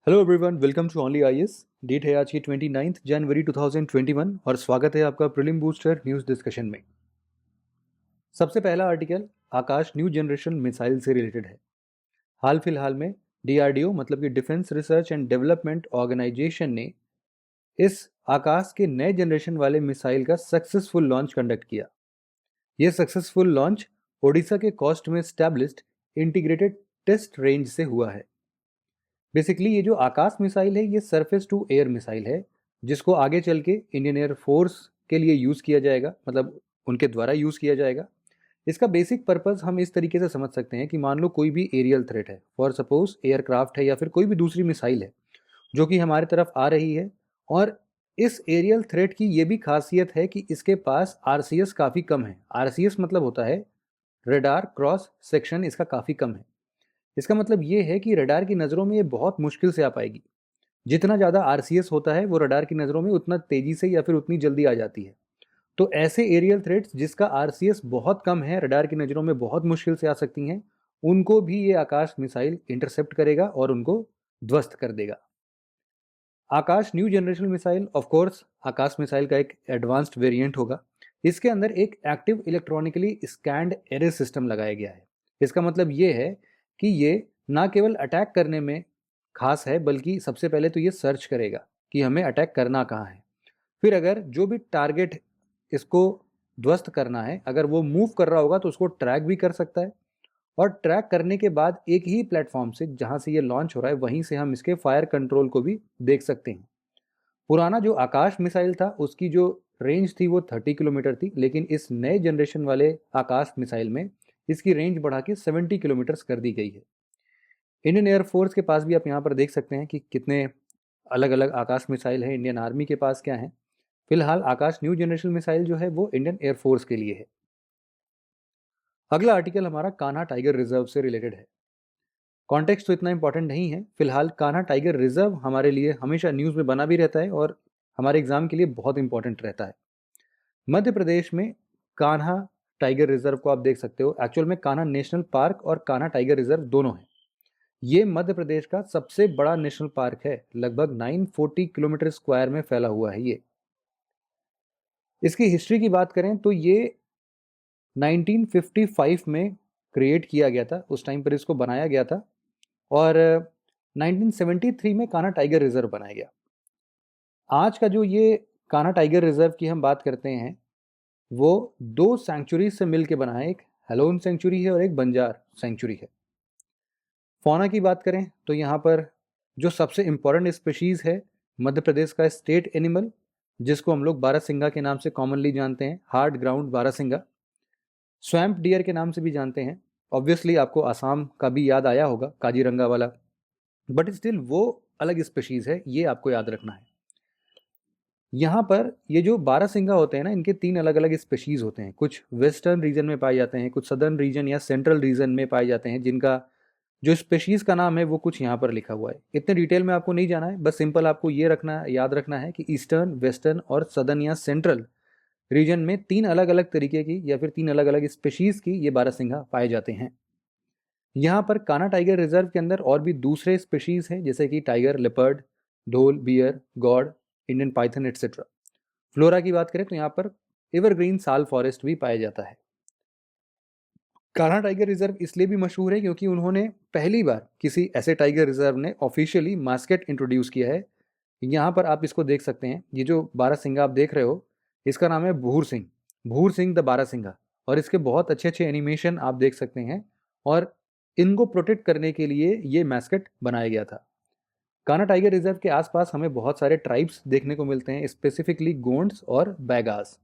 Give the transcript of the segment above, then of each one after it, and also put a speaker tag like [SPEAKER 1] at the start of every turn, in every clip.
[SPEAKER 1] Hello everyone, welcome to only IAS. Date है आज की 29 जनवरी 2021 और स्वागत है आपका प्रीलिम बूस्टर न्यूज़ डिस्कशन में। सबसे पहला article Akash new generation missile से रिलेटेड है। हाल फिलहाल में डीआरडीओ मतलब कि defence research and development organisation ने इस आकाश के नए जनरेशन वाले मिसाइल का सक्सेसफुल लॉन्च कंडक्ट किया। यह सक्सेसफुल लॉन्च ओडिशा के कॉस्ट में स्टैब्लिश्ड इंटीग्रेटेड टेस्ट रेंज से हुआ है। बेसिकली ये जो आकाश मिसाइल है ये सरफेस टू एयर मिसाइल है, जिसको आगे चल के इंडियन एयर फोर्स के लिए यूज़ किया जाएगा, मतलब उनके द्वारा यूज़ किया जाएगा। इसका बेसिक पर्पस हम इस तरीके से समझ सकते हैं कि मान लो कोई भी एरियल थ्रेट है, फॉर सपोज एयरक्राफ्ट है या फिर कोई भी दूसरी मिसाइल है जो कि हमारी तरफ आ रही है, और इस एरियल थ्रेट की ये भी खासियत है कि इसके पास आरसीएस काफ़ी कम है। आरसीएस मतलब होता है रेडार क्रॉस सेक्शन, इसका काफ़ी कम है। इसका मतलब ये है कि रडार की नज़रों में ये बहुत मुश्किल से आ पाएगी। जितना ज़्यादा आरसीएस होता है वो रडार की नज़रों में उतना तेज़ी से या फिर उतनी जल्दी आ जाती है। तो ऐसे एरियल थ्रेट्स जिसका आरसीएस बहुत कम है, रडार की नज़रों में बहुत मुश्किल से आ सकती हैं, उनको भी ये आकाश मिसाइल इंटरसेप्ट करेगा और उनको ध्वस्त कर देगा। Akash new generation missile of course Akash missile का एक एडवांस्ड वेरिएंट होगा। इसके अंदर एक active electronically scanned array system लगाया गया है। इसका मतलब ये है कि ये ना केवल अटैक करने में खास है, बल्कि सबसे पहले तो ये सर्च करेगा कि हमें अटैक करना कहाँ है। फिर अगर जो भी टारगेट इसको ध्वस्त करना है, अगर वो मूव कर रहा होगा तो उसको ट्रैक भी कर सकता है, और ट्रैक करने के बाद एक ही प्लेटफॉर्म से जहां से ये लॉन्च हो रहा है वहीं से हम इसके फायर कंट्रोल को भी देख सकते हैं। पुराना जो आकाश मिसाइल था उसकी जो रेंज थी वो 30 किलोमीटर थी, लेकिन इस नए जनरेशन वाले आकाश मिसाइल में इसकी रेंज बढ़ा के 70 किलोमीटर कर दी गई है। इंडियन एयरफोर्स के पास भी आप यहाँ पर देख सकते हैं कि कितने अलग अलग आकाश मिसाइल हैं। इंडियन आर्मी के पास क्या है, फिलहाल आकाश न्यू जनरेशन मिसाइल जो है वो इंडियन एयरफोर्स के लिए है। अगला आर्टिकल हमारा कान्हा टाइगर रिजर्व से रिलेटेड है। कॉन्टेक्स्ट तो इतना इंपॉर्टेंट नहीं है। फिलहाल कान्हा टाइगर रिजर्व हमारे लिए हमेशा न्यूज़ में बना भी रहता है और हमारे एग्जाम के लिए बहुत इंपॉर्टेंट रहता है। मध्य प्रदेश में कान्हा टाइगर रिजर्व को आप देख सकते हो। एक्चुअल में कान्हा नेशनल पार्क और कान्हा टाइगर रिजर्व दोनों हैं। ये मध्य प्रदेश का सबसे बड़ा नेशनल पार्क है, लगभग 940 किलोमीटर स्क्वायर में फैला हुआ है ये। इसकी हिस्ट्री की बात करें तो ये 1955 में क्रिएट किया गया था, उस टाइम पर इसको बनाया गया था, और 1973 में कान्हा टाइगर रिजर्व बनाया गया। आज का जो ये कान्हा टाइगर रिजर्व की हम बात करते हैं वो दो सेंचुरी से मिलकर बना है। एक हेलोन सेंचुरी है और एक बंजार सेंचुरी है। फौना की बात करें तो यहाँ पर जो सबसे इम्पोर्टेंट स्पीशीज है मध्य प्रदेश का स्टेट एनिमल, जिसको हम लोग बारहसिंगा के नाम से कॉमनली जानते हैं, हार्ड ग्राउंड बारहसिंगा, स्वैम्प डियर के नाम से भी जानते हैं। ऑब्वियसली आपको आसाम का भी याद आया होगा, काजीरंगा वाला, बट स्टिल वो अलग स्पीशीज है, ये आपको याद रखना है। यहाँ पर ये जो बारहसिंगा होते हैं ना, इनके तीन अलग अलग स्पीशीज होते हैं। कुछ वेस्टर्न रीजन में पाए जाते हैं, कुछ सदर्न रीजन या सेंट्रल रीजन में पाए जाते हैं, जिनका जो स्पेशीज का नाम है वो कुछ यहाँ पर लिखा हुआ है। इतने डिटेल में आपको नहीं जाना है, बस सिंपल आपको ये रखना याद रखना है कि ईस्टर्न, वेस्टर्न और सदर्न या सेंट्रल रीजन में तीन अलग अलग तरीके की या फिर तीन अलग अलग स्पेशीज की ये बारहसिंगा पाए जाते हैं। यहाँ पर कान्हा टाइगर रिजर्व के अंदर और भी दूसरे स्पेशीज हैं, जैसे कि tiger, leopard, dhole, bear, gaur, Indian python etcetera. Flora की बात करें तो यहाँ पर एवरग्रीन साल फॉरेस्ट भी पाया जाता है। कान्हा टाइगर रिजर्व इसलिए भी मशहूर है क्योंकि उन्होंने पहली बार किसी ऐसे टाइगर रिजर्व ने ऑफिशियली मास्केट इंट्रोड्यूस किया है। यहाँ पर आप इसको देख सकते हैं, ये जो बारहसिंगा आप देख रहे हो इसका नाम है भूर सिंह, भूर सिंह द बारहसिंगा, और इसके बहुत अच्छे अच्छे एनिमेशन आप देख सकते हैं, और इनको प्रोटेक्ट करने के लिए ये मैस्केट बनाया गया था। कान्हा टाइगर रिजर्व के आसपास हमें बहुत सारे ट्राइब्स देखने को मिलते हैं, स्पेसिफिकली गोंड्स और बैगास।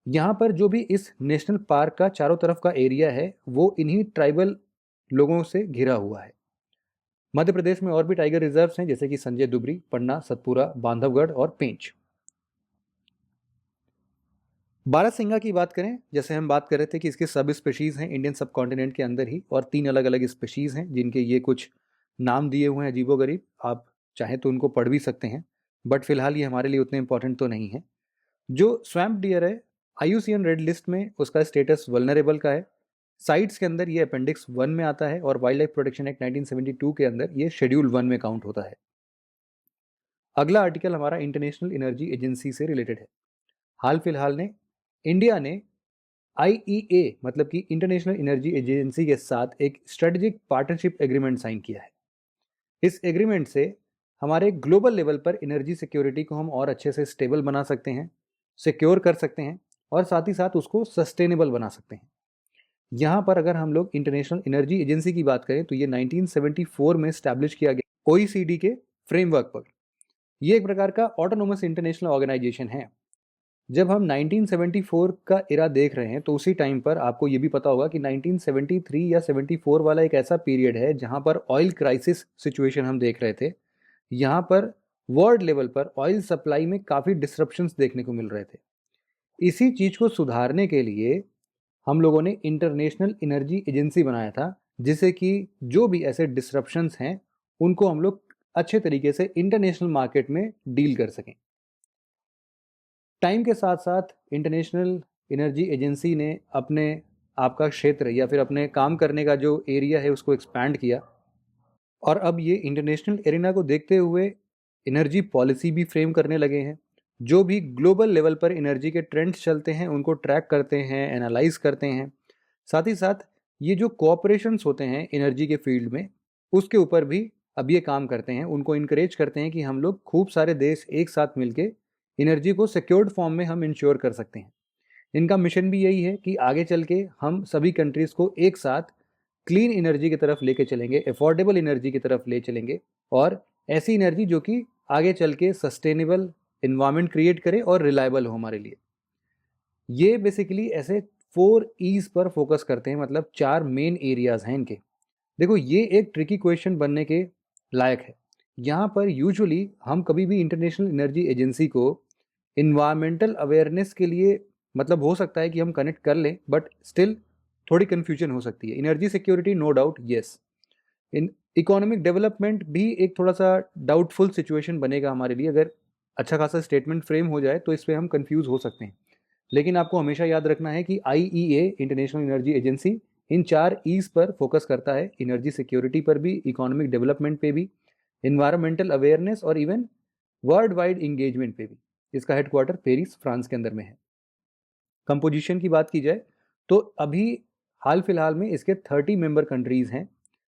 [SPEAKER 1] यहाँ पर जो भी इस नेशनल पार्क का चारों तरफ का एरिया है वो इन्हीं ट्राइबल लोगों से घिरा हुआ है। मध्य प्रदेश में और भी टाइगर रिजर्व्स हैं, जैसे कि संजय दुबरी, पन्ना, सतपुरा, बांधवगढ़ और पेंच। बारहसिंगा की बात करें, जैसे हम बात कर रहे थे कि इसके सब स्पेशीज हैं इंडियन सब कॉन्टिनेंट के अंदर ही, और तीन अलग अलग स्पेशीज हैं जिनके ये कुछ नाम दिए हुए हैं अजीबोगरीब। आप चाहें तो उनको पढ़ भी सकते हैं, बट फिलहाल ये हमारे लिए उतने इंपॉर्टेंट तो नहीं है। जो स्वैम्प डियर है, आईयूसीएन रेड लिस्ट में उसका स्टेटस वल्नरेबल का है। साइट्स के अंदर ये अपेंडिक्स 1 में आता है और वाइल्ड लाइफ प्रोटेक्शन एक्ट 1972 के अंदर ये शेड्यूल 1 में काउंट होता है। अगला आर्टिकल हमारा इंटरनेशनल एनर्जी एजेंसी से रिलेटेड है। हाल फिलहाल ने इंडिया ने आईईए मतलब कि इंटरनेशनल एनर्जी एजेंसी के साथ एक स्ट्रेटेजिक पार्टनरशिप एग्रीमेंट साइन किया है। इस एग्रीमेंट से हमारे ग्लोबल लेवल पर एनर्जी सिक्योरिटी को हम और अच्छे से स्टेबल बना सकते हैं, सिक्योर कर सकते हैं और साथ ही साथ उसको सस्टेनेबल बना सकते हैं। यहाँ पर अगर हम लोग इंटरनेशनल एनर्जी एजेंसी की बात करें तो ये 1974 में स्टैब्लिश किया गया ओईसीडी के फ्रेमवर्क पर। ये एक प्रकार का ऑटोनोमस इंटरनेशनल ऑर्गेनाइजेशन है। जब हम 1974 का एरा देख रहे हैं तो उसी टाइम पर आपको ये भी पता होगा कि 1973 या 74 वाला एक ऐसा पीरियड है जहां पर ऑयल क्राइसिस सिचुएशन हम देख रहे थे। यहाँ पर वर्ल्ड लेवल पर ऑयल सप्लाई में काफ़ी डिसरप्शंस देखने को मिल रहे थे। इसी चीज़ को सुधारने के लिए हम लोगों ने इंटरनेशनल एनर्जी एजेंसी बनाया था, जिससे कि जो भी ऐसे डिसरप्शंस हैं उनको हम लोग अच्छे तरीके से इंटरनेशनल मार्केट में डील कर सकें। टाइम के साथ साथ इंटरनेशनल एनर्जी एजेंसी ने अपने आपका क्षेत्र या फिर अपने काम करने का जो एरिया है उसको एक्सपैंड किया और अब ये इंटरनेशनल एरिना को देखते हुए एनर्जी पॉलिसी भी फ्रेम करने लगे हैं। जो भी ग्लोबल लेवल पर एनर्जी के ट्रेंड्स चलते हैं उनको ट्रैक करते हैं, एनालाइज करते हैं। साथ ही साथ ये जो कोऑपरेशंस होते हैं एनर्जी के फील्ड में उसके ऊपर भी अब ये काम करते हैं, उनको इनकरेज करते हैं कि हम लोग खूब सारे देश एक साथ मिलके एनर्जी को सिक्योर्ड फॉर्म में हम इंश्योर कर सकते हैं। इनका मिशन भी यही है कि आगे चल के हम सभी कंट्रीज़ को एक साथ क्लीन एनर्जी की तरफ लेके चलेंगे, अफोर्डेबल एनर्जी की तरफ ले चलेंगे और ऐसी एनर्जी जो कि आगे चल के सस्टेनेबल इन्वायरमेंट क्रिएट करे और रिलायबल हो हमारे लिए। ये बेसिकली ऐसे 4 ईज पर फोकस करते हैं, मतलब 4 मेन एरियाज हैं इनके। देखो ये एक ट्रिकी क्वेश्चन बनने के लायक है। यहाँ पर यूजुअली हम कभी भी इंटरनेशनल एनर्जी एजेंसी को इन्वायरमेंटल अवेयरनेस के लिए, मतलब हो सकता है कि हम कनेक्ट कर लें बट स्टिल थोड़ी कन्फ्यूजन हो सकती है। Energy security no doubt yes, in economic development भी एक थोड़ा सा डाउटफुल सिचुएशन बनेगा हमारे लिए। अगर अच्छा खासा स्टेटमेंट फ्रेम हो जाए तो इस पर हम कंफ्यूज हो सकते हैं। लेकिन आपको हमेशा याद रखना है कि आईईए इंटरनेशनल एनर्जी एजेंसी इन 4 ईज पर फोकस करता है, एनर्जी सिक्योरिटी पर भी, इकोनॉमिक डेवलपमेंट पे भी, इन्वायरमेंटल अवेयरनेस और इवन वर्ल्ड वाइड इंगेजमेंट पे भी। इसका हेडक्वार्टर पेरिस फ्रांस के अंदर में है। कंपोजिशन की बात की जाए तो अभी हाल फिलहाल में इसके 30 मेंबर कंट्रीज़ हैं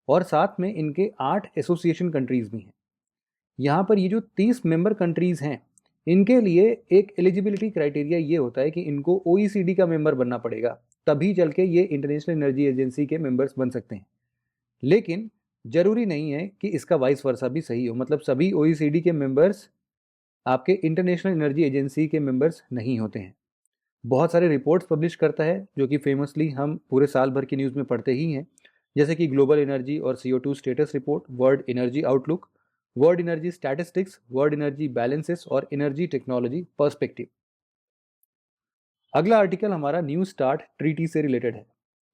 [SPEAKER 1] और साथ में इनके 8 एसोसिएशन कंट्रीज़ भी हैं। यहाँ पर ये जो 30 मेंबर कंट्रीज़ हैं इनके लिए एक एलिजिबिलिटी क्राइटेरिया ये होता है कि इनको ओईसीडी का मेंबर बनना पड़ेगा, तभी चल के ये इंटरनेशनल एनर्जी एजेंसी के मेंबर्स बन सकते हैं। लेकिन जरूरी नहीं है कि इसका वाइस वर्सा भी सही हो, मतलब सभी ओईसीडी के मेंबर्स आपके इंटरनेशनल एनर्जी एजेंसी के मेंबर्स नहीं होते हैं। बहुत सारे रिपोर्ट्स पब्लिश करता है जो कि फेमसली हम पूरे साल भर की न्यूज़ में पढ़ते ही हैं, जैसे कि ग्लोबल एनर्जी और CO2 status report, world energy outlook, world energy statistics, world energy balances और एनर्जी टेक्नोलॉजी पर्सपेक्टिव। अगला आर्टिकल हमारा न्यू स्टार्ट ट्रीटी से रिलेटेड है।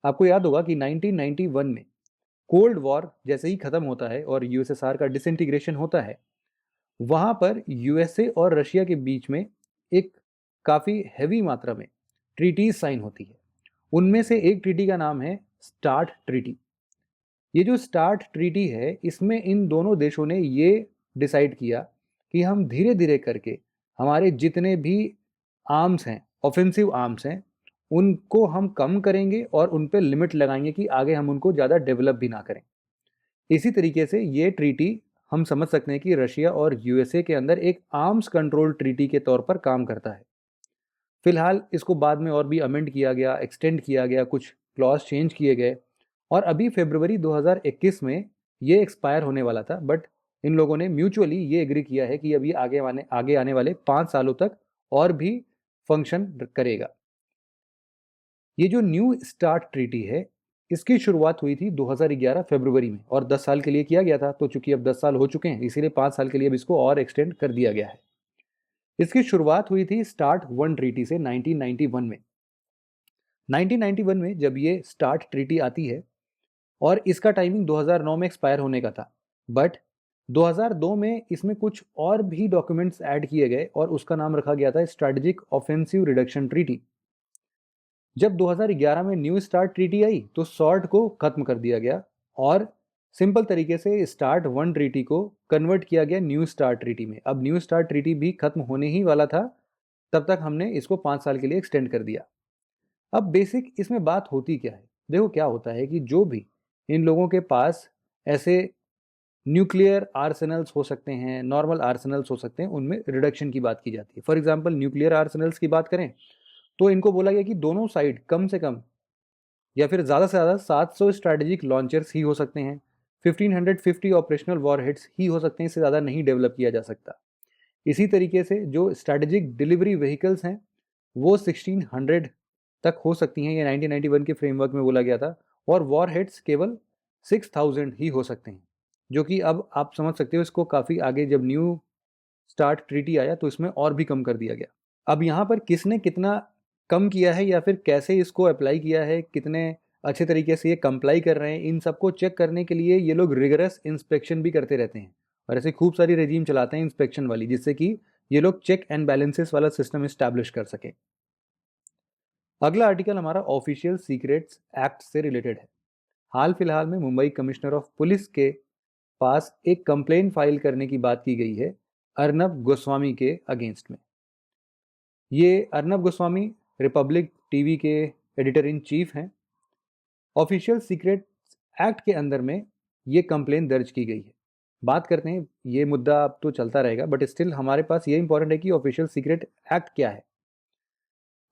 [SPEAKER 1] आपको याद होगा कि 1991 में कोल्ड वॉर जैसे ही खत्म होता है और यूएसएसआर का डिसइंटीग्रेशन होता है, वहाँ पर यूएसए और रशिया के बीच में एक काफ़ी हैवी मात्रा में ट्रीटीज साइन होती है। उनमें से एक ट्रीटी का नाम है स्टार्ट ट्रीटी। ये जो स्टार्ट ट्रीटी है इसमें इन दोनों देशों ने ये डिसाइड किया कि हम धीरे धीरे करके हमारे जितने भी आर्म्स हैं, ऑफेंसिव आर्म्स हैं, उनको हम कम करेंगे और उन पर लिमिट लगाएंगे कि आगे हम उनको ज़्यादा डेवलप भी ना करें। इसी तरीके से ये ट्रीटी हम समझ सकते हैं कि रशिया और यूएसए के अंदर एक आर्म्स कंट्रोल ट्रीटी के तौर पर काम करता है। फिलहाल इसको बाद में और भी अमेंड किया गया, एक्सटेंड किया गया, कुछ क्लॉज चेंज किए गए और अभी फरवरी 2021 में ये एक्सपायर होने वाला था, बट इन लोगों ने म्यूचुअली ये एग्री किया है कि अभी आगे आने वाले 5 सालों तक और भी फंक्शन करेगा। ये जो न्यू स्टार्ट ट्रीटी है इसकी शुरुआत हुई थी 2011 फरवरी में और 10 साल के लिए किया गया था। तो चूंकि अब 10 साल हो चुके हैं इसीलिए 5 साल के लिए अब इसको और एक्सटेंड कर दिया गया है। इसकी शुरुआत हुई थी स्टार्ट 1 ट्रीटी से 1991 में। 1991 में जब ये स्टार्ट ट्रीटी आती है और इसका टाइमिंग 2009 में एक्सपायर होने का था, बट 2002 में इसमें कुछ और भी डॉक्यूमेंट्स ऐड किए गए और उसका नाम रखा गया था स्ट्रेटेजिक ऑफेंसिव रिडक्शन ट्रीटी। जब 2011 में न्यू स्टार्ट ट्रीटी आई तो सॉर्ट को खत्म कर दिया गया और सिंपल तरीके से स्टार्ट वन ट्रीटी को कन्वर्ट किया गया न्यू स्टार्ट ट्रीटी में। अब न्यू स्टार्ट ट्रीटी भी खत्म होने ही वाला था, तब तक हमने इसको 5 साल के लिए एक्सटेंड कर दिया। अब बेसिक इसमें बात होती क्या है, देखो क्या होता है कि जो भी इन लोगों के पास ऐसे न्यूक्लियर आर्सेनल्स हो सकते हैं, नॉर्मल आर्सेनल्स हो सकते हैं, उनमें रिडक्शन की बात की जाती है। फॉर एग्जांपल न्यूक्लियर आर्सेनल्स की बात करें तो इनको बोला गया कि दोनों साइड कम से कम या फिर ज़्यादा से ज़्यादा 700 स्ट्रैटेजिक लॉन्चर्स ही हो सकते हैं, 1550 ऑपरेशनल वॉरहेड्स ही हो सकते हैं, इससे ज़्यादा नहीं डेवलप किया जा सकता। इसी तरीके से जो स्ट्रैटेजिक डिलीवरी व्हीकल्स हैं वो 1600 तक हो सकती हैं, ये 1991 के फ्रेमवर्क में बोला गया था, और वॉरहेड्स केवल 6000 ही हो सकते हैं, जो कि अब आप समझ सकते हो इसको काफ़ी आगे जब न्यू स्टार्ट ट्रीटी आया तो इसमें और भी कम कर दिया गया। अब यहाँ पर किसने कितना कम किया है या फिर कैसे इसको अप्लाई किया है, कितने अच्छे तरीके से ये कंप्लाई कर रहे हैं, इन सबको चेक करने के लिए ये लोग रिगरस इंस्पेक्शन भी करते रहते हैं और ऐसे खूब सारी रेजीम चलाते हैं इंस्पेक्शन वाली, जिससे कि ये लोग चेक एंड बैलेंसेस वाला सिस्टम इस्टेब्लिश कर सके। अगला आर्टिकल हमारा ऑफिशियल सीक्रेट्स एक्ट से रिलेटेड है। हाल फिलहाल में मुंबई कमिश्नर ऑफ पुलिस के पास एक कंप्लेन फाइल करने की बात की गई है अर्नब गोस्वामी के अगेंस्ट में। ये अर्नब गोस्वामी रिपब्लिक टीवी के एडिटर इन चीफ हैं। ऑफिशियल सीक्रेट एक्ट के अंदर में ये कंप्लेन दर्ज की गई है। बात करते हैं, ये मुद्दा अब तो चलता रहेगा बट स्टिल हमारे पास ये इंपॉर्टेंट है कि ऑफिशियल सीक्रेट एक्ट क्या है।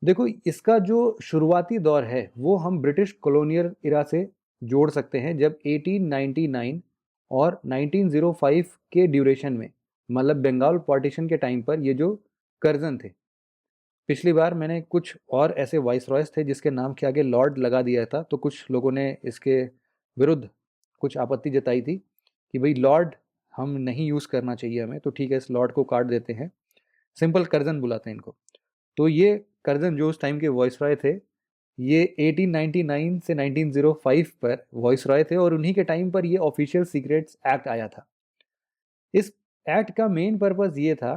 [SPEAKER 1] देखो, इसका जो शुरुआती दौर है वो हम ब्रिटिश कॉलोनियल इरा से जोड़ सकते हैं, जब 1899 और 1905 के ड्यूरेशन में, मतलब बंगाल पार्टीशन के टाइम पर ये जो कर्जन थे, पिछली बार मैंने कुछ और ऐसे वाइसरॉयस थे जिसके नाम के आगे लॉर्ड लगा दिया था, तो कुछ लोगों ने इसके विरुद्ध कुछ आपत्ति जताई थी कि भाई लॉर्ड हम नहीं यूज़ करना चाहिए हमें, तो ठीक है इस लॉर्ड को काट देते हैं, सिंपल कर्जन बुलाते हैं इनको। तो ये कर्जन जो उस टाइम के वॉइसरॉय थे, ये 1899 से 1905 पर वॉइसरॉय थे और उन्हीं के टाइम पर ये ऑफिशियल सीक्रेट्स एक्ट आया था। इस एक्ट का मेन पर्पस ये था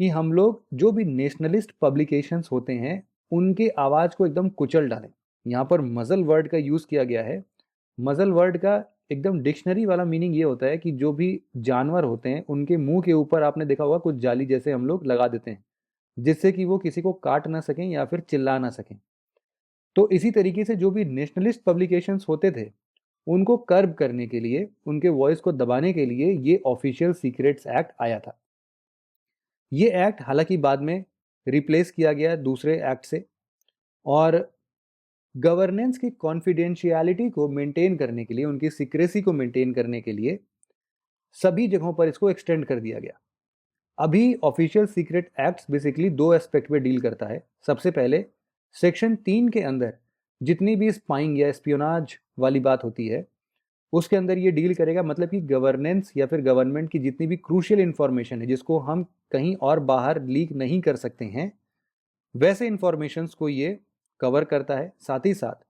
[SPEAKER 1] कि हम लोग जो भी नेशनलिस्ट पब्लिकेशंस होते हैं उनके आवाज़ को एकदम कुचल डालें। यहाँ पर मजल वर्ड का यूज़ किया गया है। मजल वर्ड का एकदम डिक्शनरी वाला मीनिंग ये होता है कि जो भी जानवर होते हैं उनके मुंह के ऊपर आपने देखा होगा कुछ जाली जैसे हम लोग लगा देते हैं, जिससे कि वो किसी को काट ना सकें या फिर चिल्ला ना सकें। तो इसी तरीके से जो भी नेशनलिस्ट पब्लिकेशंस होते थे उनको कर्ब करने के लिए, उनके वॉइस को दबाने के लिए ये ऑफिशियल सीक्रेट्स एक्ट आया था। ये एक्ट हालांकि बाद में रिप्लेस किया गया दूसरे एक्ट से, और गवर्नेंस की कॉन्फिडेंशियलिटी को मेंटेन करने के लिए, उनकी सीक्रेसी को मेंटेन करने के लिए सभी जगहों पर इसको एक्सटेंड कर दिया गया। अभी ऑफिशियल सीक्रेट एक्ट्स बेसिकली दो एस्पेक्ट पे डील करता है। सबसे पहले सेक्शन 3 के अंदर जितनी भी स्पाइंग या स्पियोनाज वाली बात होती है उसके अंदर ये डील करेगा, मतलब कि गवर्नेंस या फिर गवर्नमेंट की जितनी भी क्रूशियल इंफॉर्मेशन है जिसको हम कहीं और बाहर लीक नहीं कर सकते हैं, वैसे इंफॉर्मेशंस को ये कवर करता है। साथ ही साथ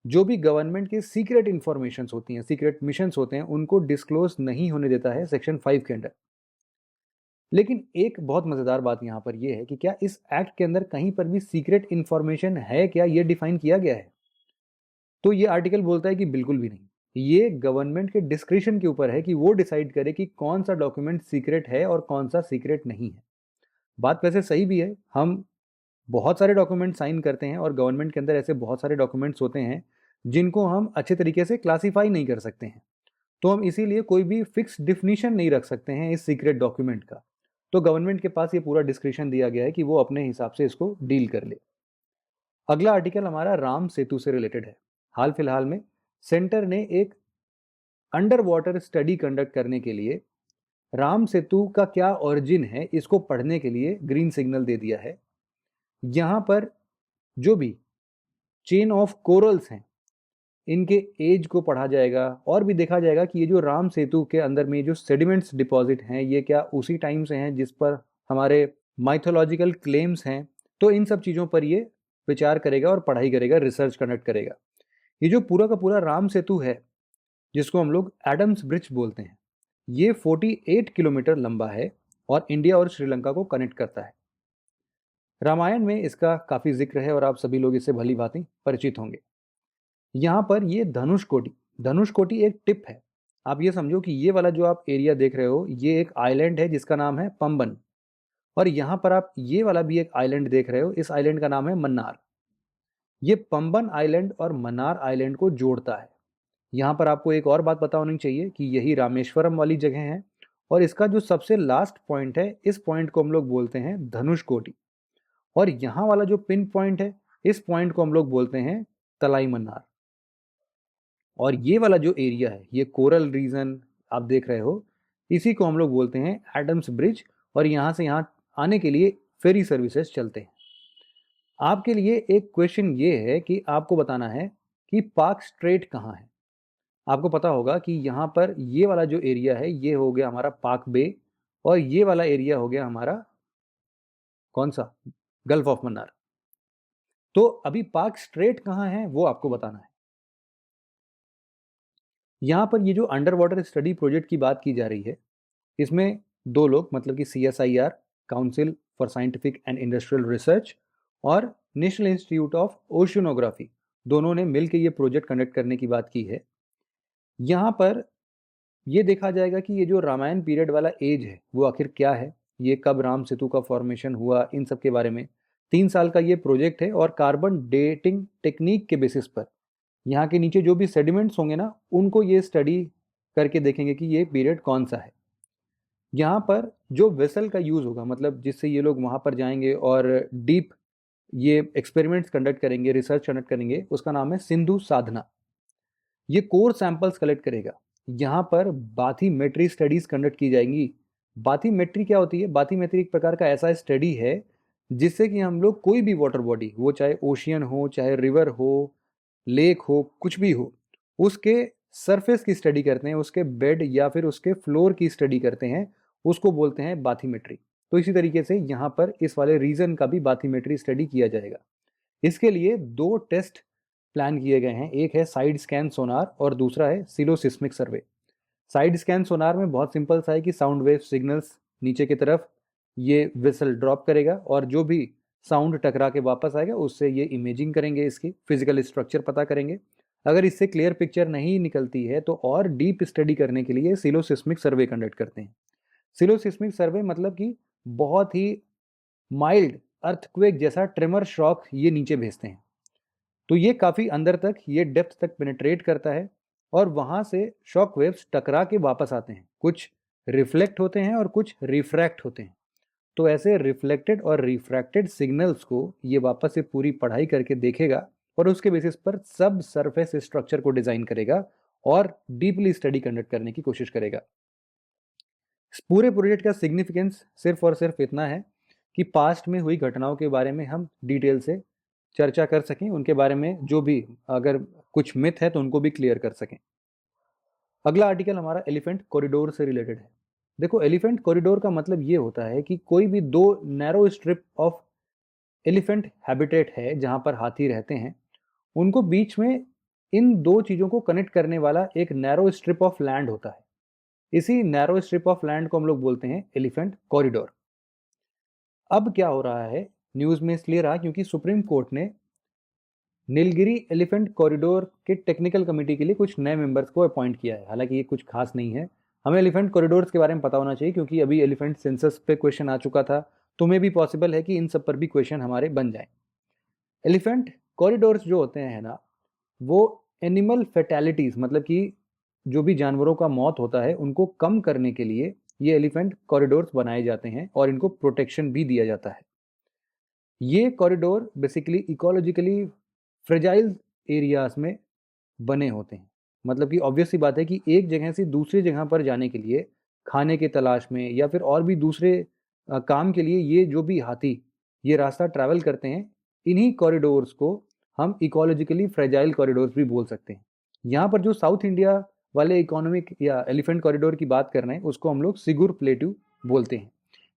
[SPEAKER 1] जो भी गवर्नमेंट के सीक्रेट इंफॉर्मेशंस होती हैं, सीक्रेट मिशंस होते हैं, उनको डिस्क्लोज नहीं होने देता है सेक्शन 5 के अंडर। लेकिन एक बहुत मज़ेदार बात यहाँ पर यह है कि क्या इस एक्ट के अंदर कहीं पर भी सीक्रेट इंफॉर्मेशन है, क्या ये डिफाइन किया गया है? तो ये आर्टिकल बोलता है कि बिल्कुल भी नहीं। ये गवर्नमेंट के डिस्क्रिशन के ऊपर है कि वो डिसाइड करे कि कौन सा डॉक्यूमेंट सीक्रेट है और कौन सा सीक्रेट नहीं है। बात वैसे सही भी है, हम बहुत सारे डॉक्यूमेंट साइन करते हैं और गवर्नमेंट के अंदर ऐसे बहुत सारे डॉक्यूमेंट्स होते हैं जिनको हम अच्छे तरीके से क्लासीफाई नहीं कर सकते हैं, तो हम इसीलिए कोई भी फिक्स डिफिनीशन नहीं रख सकते हैं इस सीक्रेट डॉक्यूमेंट का। तो गवर्नमेंट के पास ये पूरा डिस्क्रिशन दिया गया है कि वो अपने हिसाब से इसको डील कर ले। अगला आर्टिकल हमारा राम सेतु से रिलेटेड है। हाल फिलहाल में सेंटर ने एक अंडर वाटर स्टडी कंडक्ट करने के लिए राम सेतु का क्या ओरिजिन है इसको पढ़ने के लिए ग्रीन सिग्नल दे दिया है। यहाँ पर जो भी चेन ऑफ कोरल्स हैं इनके एज को पढ़ा जाएगा और भी देखा जाएगा कि ये जो राम सेतु के अंदर में जो सेडिमेंट्स डिपॉजिट हैं ये क्या उसी टाइम से हैं जिस पर हमारे माइथोलॉजिकल क्लेम्स हैं। तो इन सब चीज़ों पर ये विचार करेगा और पढ़ाई करेगा, रिसर्च कंडक्ट करेगा। ये जो पूरा का पूरा राम सेतु है जिसको हम लोग एडम्स ब्रिज बोलते हैं, ये 48 किलोमीटर लंबा है और इंडिया और श्रीलंका को कनेक्ट करता है। रामायण में इसका काफ़ी जिक्र है और आप सभी लोग इससे भली भांति परिचित होंगे। यहाँ पर ये धनुषकोटी एक टिप है। आप ये समझो कि ये वाला जो आप एरिया देख रहे हो, ये एक आइलैंड है जिसका नाम है पंबन, और यहाँ पर आप ये वाला भी एक आइलैंड देख रहे हो, इस आइलैंड का नाम है मन्नार। ये पंबन आइलैंड और मन्नार आइलैंड को जोड़ता है। यहाँ पर आपको एक और बात पता होनी चाहिए कि यही रामेश्वरम वाली जगह है, और इसका जो सबसे लास्ट पॉइंट है, इस पॉइंट को हम लोग बोलते हैं धनुषकोटी, और यहाँ वाला जो पिन पॉइंट है, इस पॉइंट को हम लोग बोलते हैं तलाई मन्नार। और ये वाला जो एरिया है, ये कोरल रीजन आप देख रहे हो, इसी को हम लोग बोलते हैं एडम्स ब्रिज, और यहाँ से यहाँ आने के लिए फेरी सर्विसेज चलते हैं। आपके लिए एक क्वेश्चन ये है कि आपको बताना है कि पार्क स्ट्रेट कहाँ है। आपको पता होगा कि यहाँ पर ये वाला जो एरिया है, ये हो गया हमारा पार्क बे, और ये वाला एरिया हो गया हमारा कौन सा, गल्फ ऑफ मन्नार। तो अभी पार्क स्ट्रेट कहाँ है वो आपको बताना है। यहाँ पर ये जो अंडर वाटर स्टडी प्रोजेक्ट की बात की जा रही है, इसमें दो लोग, मतलब कि CSIR, council for scientific and industrial research, और नेशनल इंस्टीट्यूट ऑफ ओशियनोग्राफी, दोनों ने मिलकर ये प्रोजेक्ट कंडक्ट करने की बात की है। यहाँ पर ये देखा जाएगा कि ये जो रामायण पीरियड वाला एज है वो आखिर क्या है, ये कब राम सेतु का फॉर्मेशन हुआ, इन सब के बारे में। 3 साल का ये प्रोजेक्ट है, और कार्बन डेटिंग टेक्निक के बेसिस पर यहाँ के नीचे जो भी सेडिमेंट्स होंगे ना, उनको ये स्टडी करके देखेंगे कि ये पीरियड कौन सा है। यहाँ पर जो वेसल का यूज़ होगा, मतलब जिससे ये लोग वहाँ पर जाएंगे और डीप ये एक्सपेरिमेंट्स कंडक्ट करेंगे, रिसर्च कंडक्ट करेंगे, उसका नाम है सिंधु साधना। ये कोर सैंपल्स कलेक्ट करेगा। यहाँ पर बाथीमेट्री स्टडीज कंडक्ट की जाएंगी। बाथीमेट्री क्या होती है? बाथीमेट्री एक प्रकार का ऐसा स्टडी है जिससे कि हम लोग कोई भी वाटर बॉडी, वो चाहे ओशियन हो, चाहे रिवर हो, लेक हो, कुछ भी हो, उसके सरफेस की स्टडी करते हैं, उसके बेड या फिर उसके फ्लोर की स्टडी करते हैं, उसको बोलते हैं बाथीमेट्री। तो इसी तरीके से यहाँ पर इस वाले रीजन का भी बाथीमेट्री स्टडी किया जाएगा। इसके लिए 2 टेस्ट प्लान किए गए हैं, एक है साइड स्कैन सोनार और दूसरा है सिलोसिस्मिक सर्वे। साइड स्कैन सोनार में बहुत सिंपल सा है कि साउंड वेव सिग्नल्स नीचे की तरफ ये वेसल ड्रॉप करेगा, और जो भी साउंड टकरा के वापस आएगा उससे ये इमेजिंग करेंगे, इसकी फिजिकल स्ट्रक्चर पता करेंगे। अगर इससे क्लियर पिक्चर नहीं निकलती है तो और डीप स्टडी करने के लिए सिलोसिस्मिक सर्वे कंडक्ट करते हैं। सिलोसिस्मिक सर्वे मतलब कि बहुत ही माइल्ड अर्थक्वेक जैसा ट्रेमर शॉक ये नीचे भेजते हैं। तो ये काफ़ी अंदर तक, ये डेप्थ तक पेनिट्रेट करता है, और वहाँ से शॉक वेव्स टकरा के वापस आते हैं। कुछ रिफ्लेक्ट होते हैं और कुछ रिफ्रैक्ट होते हैं। तो ऐसे रिफ्लेक्टेड और रिफ्रैक्टेड सिग्नल्स को ये वापस से पूरी पढ़ाई करके देखेगा, और उसके बेसिस पर सब सरफेस स्ट्रक्चर को डिज़ाइन करेगा और डीपली स्टडी कंडक्ट करने की कोशिश करेगा। इस पूरे प्रोजेक्ट का सिग्निफिकेंस सिर्फ और सिर्फ इतना है कि पास्ट में हुई घटनाओं के बारे में हम डिटेल से चर्चा कर सकें, उनके बारे में जो भी अगर कुछ मिथ है तो उनको भी क्लियर कर सकें। अगला आर्टिकल हमारा एलिफेंट कॉरिडोर से रिलेटेड है। देखो, एलिफेंट कॉरिडोर का मतलब ये होता है कि कोई भी 2 narrow strip of elephant habitat है जहां पर हाथी रहते हैं, उनको बीच में इन 2 चीज़ों को कनेक्ट करने वाला एक नैरो स्ट्रिप ऑफ लैंड होता है। इसी नैरो स्ट्रिप ऑफ लैंड को हम लोग बोलते हैं एलिफेंट कॉरिडोर। अब क्या हो रहा है, न्यूज़ में इसलिए रहा क्योंकि सुप्रीम कोर्ट ने नीलगिरी एलिफेंट कॉरिडोर के टेक्निकल कमेटी के लिए कुछ नए मेंबर्स को अपॉइंट किया है। हालांकि ये कुछ खास नहीं है, हमें एलिफेंट कॉरिडोर्स के बारे में पता होना चाहिए क्योंकि अभी एलिफेंट सेंसस पे क्वेश्चन आ चुका था, तो मे भी पॉसिबल है कि इन सब पर भी क्वेश्चन हमारे बन जाए। एलिफेंट कॉरिडोर्स जो होते हैं ना, वो एनिमल फेटैलिटीज़, मतलब कि जो भी जानवरों का मौत होता है उनको कम करने के लिए ये एलिफेंट कॉरिडोर्स बनाए जाते हैं, और इनको प्रोटेक्शन भी दिया जाता है। ये corridor basically ecologically fragile areas में बने होते हैं। मतलब कि ऑब्वियस सी बात है कि एक जगह से दूसरी जगह पर जाने के लिए, खाने के तलाश में या फिर और भी दूसरे काम के लिए, ये जो भी हाथी ये रास्ता ट्रैवल करते हैं, इन्हीं कॉरिडोर्स को हम इकोलॉजिकली फ्रेजाइल कॉरिडोर्स भी बोल सकते हैं। यहाँ पर जो साउथ इंडिया वाले इकोनॉमिक या एलिफेंट कॉरिडोर की बात कर रहे हैं, उसको हम लोग सिगुर प्लेट्यू बोलते हैं।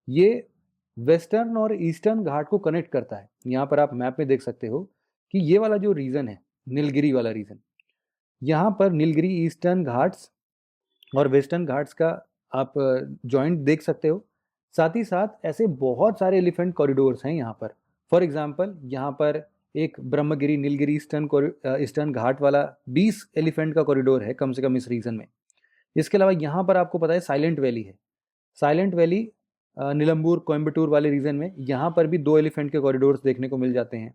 [SPEAKER 1] ये वेस्टर्न और ईस्टर्न घाट को कनेक्ट करता है। यहाँ पर आप मैप में देख सकते हो कि ये वाला जो रीजन है, नीलगिरी वाला रीजन, यहाँ पर नीलगिरी ईस्टर्न घाट्स और वेस्टर्न घाट्स का आप जॉइंट देख सकते हो। साथ ही साथ ऐसे बहुत सारे एलिफेंट कॉरिडोर्स हैं यहाँ पर, फॉर एग्जाम्पल यहाँ पर एक ब्रह्मगिरी नीलगिरी ईस्टर्न घाट वाला 20 एलिफेंट का कॉरिडोर है कम से कम इस रीजन में। इसके अलावा यहाँ पर आपको पता है साइलेंट वैली है। साइलेंट वैली नीलम्बूर कोयम्बटूर वाले रीजन में, यहाँ पर भी 2 एलिफेंट के कॉरिडोर्स देखने को मिल जाते हैं।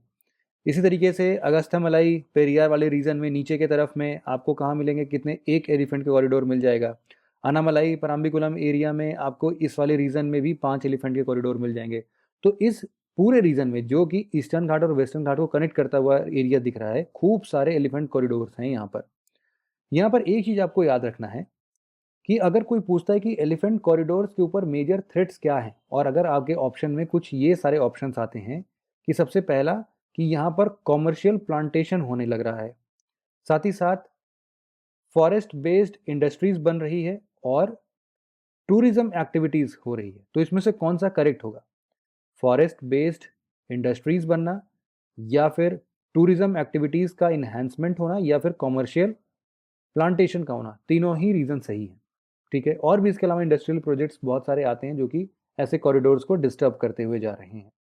[SPEAKER 1] इसी तरीके से अगस्थमलाई पेरियार वाले रीजन में नीचे के तरफ में आपको कहाँ मिलेंगे, कितने, 1 एलिफेंट के कॉरिडोर मिल जाएगा। अनामलाई पराम्बिकुलम एरिया में आपको इस वाले रीजन में भी 5 एलिफेंट के कॉरिडोर मिल जाएंगे। तो इस पूरे रीजन में जो कि ईस्टर्न घाट और वेस्टर्न घाट को कनेक्ट करता हुआ एरिया दिख रहा है, खूब सारे एलिफेंट कॉरिडोर्स हैं यहाँ पर। यहाँ पर एक चीज आपको याद रखना है कि अगर कोई पूछता है कि एलिफेंट कॉरिडोर्स के ऊपर मेजर थ्रेट्स क्या हैं, और अगर आपके ऑप्शन में कुछ ये सारे ऑप्शंस आते हैं कि सबसे पहला कि यहाँ पर कॉमर्शियल प्लांटेशन होने लग रहा है, साथ ही साथ फॉरेस्ट बेस्ड इंडस्ट्रीज बन रही है और टूरिज्म एक्टिविटीज हो रही है, तो इसमें से कौन सा करेक्ट होगा? फॉरेस्ट बेस्ड इंडस्ट्रीज बनना, या फिर टूरिज्म एक्टिविटीज का इन्हेंसमेंट होना, या फिर कॉमर्शियल प्लांटेशन का होना? तीनों ही रीजन सही है, ठीक है। और भी इसके अलावा इंडस्ट्रियल प्रोजेक्ट्स बहुत सारे आते हैं जो कि ऐसे कॉरिडोर्स को डिस्टर्ब करते हुए जा रहे हैं।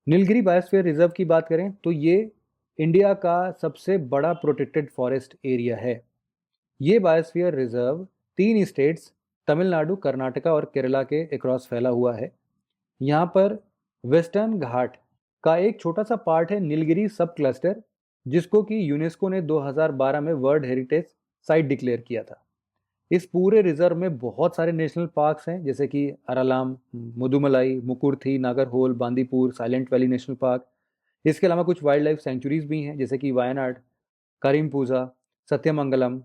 [SPEAKER 1] नीलगिरी बायोस्फीयर रिजर्व की बात करें तो ये इंडिया का सबसे बड़ा प्रोटेक्टेड फॉरेस्ट एरिया है। ये biosphere reserve 3 states Tamil Nadu, Karnataka और केरला के अक्रॉस फैला हुआ है। यहाँ पर वेस्टर्न घाट का एक छोटा सा पार्ट है नीलगिरी सब क्लस्टर, जिसको कि यूनेस्को ने 2012 में वर्ल्ड हेरिटेज साइट डिक्लेयर किया था। इस पूरे रिजर्व में बहुत सारे नेशनल पार्क्स हैं, जैसे कि Aralam, Mudumalai, Mukurthi, Nagarhole, Bandipur, silent valley national park. इसके अलावा कुछ वाइल्ड लाइफ सेंचुरीज भी हैं, जैसे कि वायनाड, करीमपूजा, सत्यमंगलम।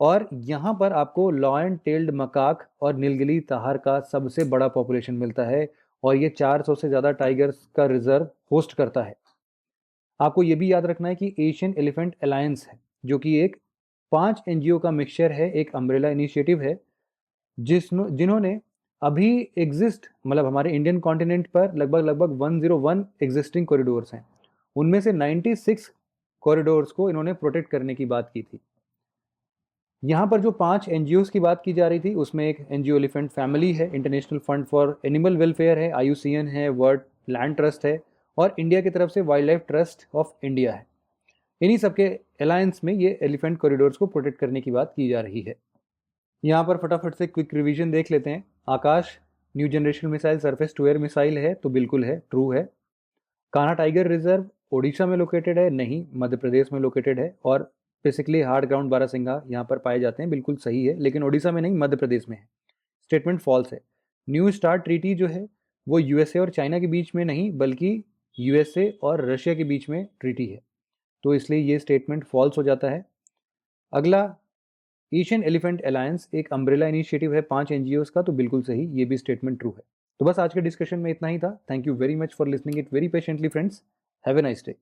[SPEAKER 1] और यहाँ पर आपको लॉयन टेल्ड मकाक और नीलगिरी ताहार का सबसे बड़ा पॉपुलेशन मिलता है, और ये 400 से ज़्यादा टाइगर्स का रिजर्व होस्ट करता है। आपको ये भी याद रखना है कि एशियन एलिफेंट अलायंस है, जो कि एक 5 एनजीओ का मिक्सचर है, एक अम्ब्रेला इनिशिएटिव है, जिन्होंने अभी एग्जिस्ट, मतलब हमारे इंडियन कॉन्टिनेंट पर लगभग 101 एग्जिस्टिंग कॉरिडोर्स हैं। उनमें से 96 कॉरिडोर्स को इन्होंने प्रोटेक्ट करने की बात की थी। यहाँ पर जो 5 एनजीओज की बात की जा रही थी, उसमें एक एनजीओ एलिफेंट फैमिली है, international fund for animal welfare है, IUCN है, वर्ल्ड लैंड ट्रस्ट है, और इंडिया की तरफ से wild life trust of India है। इन्हीं सबके अलायंस में ये एलिफेंट कॉरिडोर्स को प्रोटेक्ट करने की बात की जा रही है। यहाँ पर फटाफट से क्विक रिवीजन देख लेते हैं। Akash new generation missile surface to air missile है, तो बिल्कुल है, ट्रू है। कान्हा टाइगर रिजर्व ओडिशा में लोकेटेड है, नहीं, मध्य प्रदेश में लोकेटेड है, और बेसिकली हार्ड ग्राउंड बारासिंगा यहाँ पर पाए जाते हैं, बिल्कुल सही है, लेकिन ओडिशा में नहीं, मध्य प्रदेश में है। स्टेटमेंट फॉल्स है। न्यू स्टार्ट ट्रीटी जो है वो यूएसए और चाइना के बीच में नहीं, बल्कि यूएसए और रशिया के बीच में ट्रीटी है, तो इसलिए ये स्टेटमेंट फॉल्स हो जाता है। अगला, एशियन एलिफेंट अलायंस एक अम्ब्रेला इनिशिएटिव है 5 एनजीओज का, तो बिल्कुल सही, ये भी स्टेटमेंट ट्रू है। तो बस आज के डिस्कशन में इतना ही था। Thank you very much for listening it very patiently friends. Have a nice day.